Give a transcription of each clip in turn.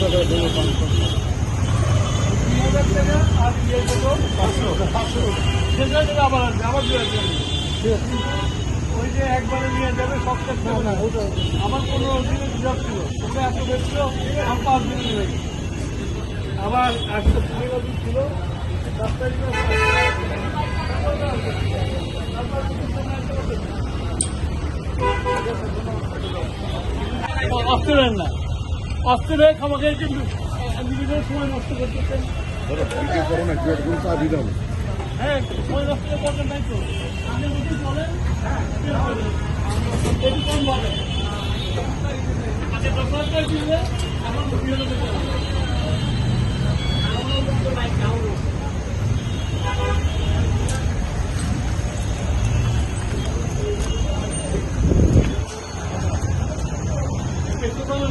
টাকা আর ইয়ে কত 500 সেটা আবার আসবে আবার 2000 ওই যে একবারে নিয়ে যাবে সব ক্ষেত্রে আমার 15 দিনের হিসাব ছিল ওটা এত বেশি আমার 5 দিনে নেবে আবার 115 দিন ছিল 7 তারিখে অস্ট্রেলিয়ান না অস্ট্রেলিয়া খামাকে কিন্তু নিজেদের সময় নষ্ট করতেছেন হ্যাঁ সময় নষ্ট করবেন নাই তো আপনি যদি বলেন এটি কম বলেন আচ্ছা দোকানদার দিলে আমার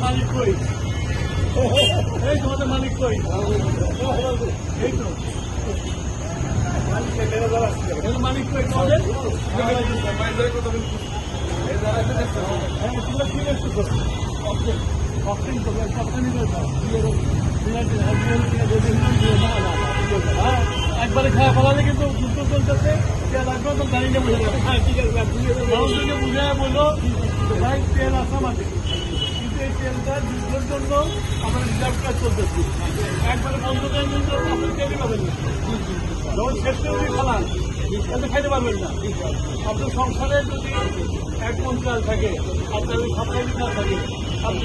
মালিক কই এই তোমাদের মালিক কই এই তো মালিক কই তোমাদের একবারে খাওয়া ফেলালে কিন্তু যুদ্ধ চলতেছে লাগবে তো গাড়িটা বুঝে যাবে হ্যাঁ ঠিক আছে মানুষকে বুঝে বললো ভাই তেল আসা মাঠে এই তেলটা যুদ্ধের জন্য আমরা রিজার্ভ কাজ চলতেছি একবারে বন্ধ করার জন্য আপনি তেলই পাবেন না যখন শেষ করে ফেলান তাহলে খাইতে পারবেন না আপনার সংসারে যদি 1 মণ চাল থাকে আপনার ওই সপ্তাহে না থাকে আপনি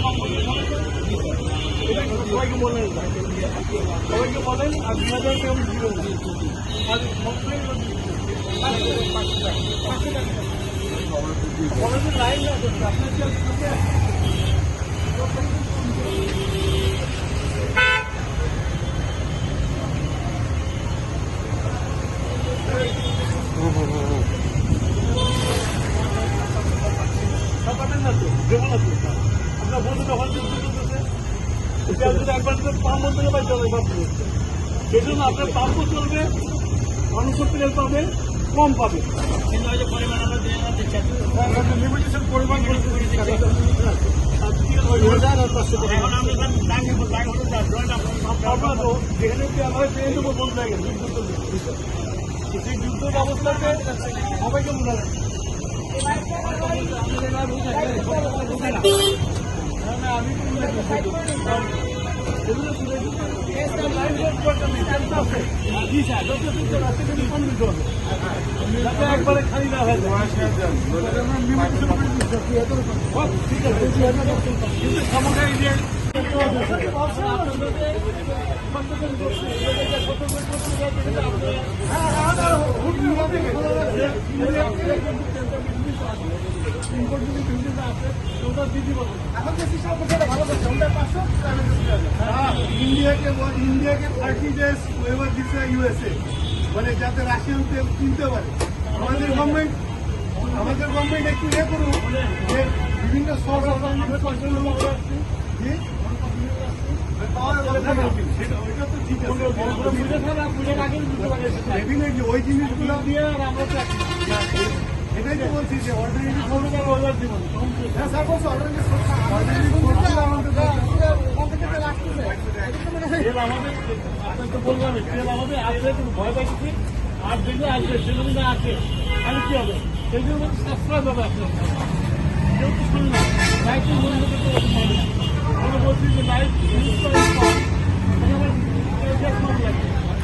এটা সবাইকে বলেন সবাইকে বলেন আর 2000 কেমন দিবেন আর লাইন না আপনার আপনার বন্ধু যখন একবার পাম্প থেকে পাই চলে সেই জন্য আপনার পাম্পও চলবে মানুষও তেল পাবে কম পাবে কিন্তু ওই যে পরিমাণ আমরা লিমিটেশন পরিমাণ যেখানে তেল হয় ট্রেনের উপর বন্ধ হয়ে গেছে সেই যুদ্ধের অবস্থাতে সবাইকে মনে হয় আমি একবারে খালি না হয়ে যায় ঠিক আছে কিন্তু সময় ইন্ডিয়াকে 30 days ওয়েভার দিচ্ছে ইউএসএ মানে যাতে রাশিয়ান তেল কিনতে পারে আমাদের গভর্নমেন্ট একটু ইয়ে করুন যে বিভিন্ন সোর্স ওই জিনিসগুলো দিয়ে আমরা এটাই তো বলছি যে অলরেডি অর্ডার দিব হ্যাঁ স্যার বলছি অলরেডি তেল আমাদের আপনার তো বললাম তেল আমাদের আসলে ভয় পাইছি আর দেখলে আসবে সেগুলো না আসে তাহলে কি হবে সেগুলো সাশ্রয় পাবে আপনার কেউ তো শুনুন না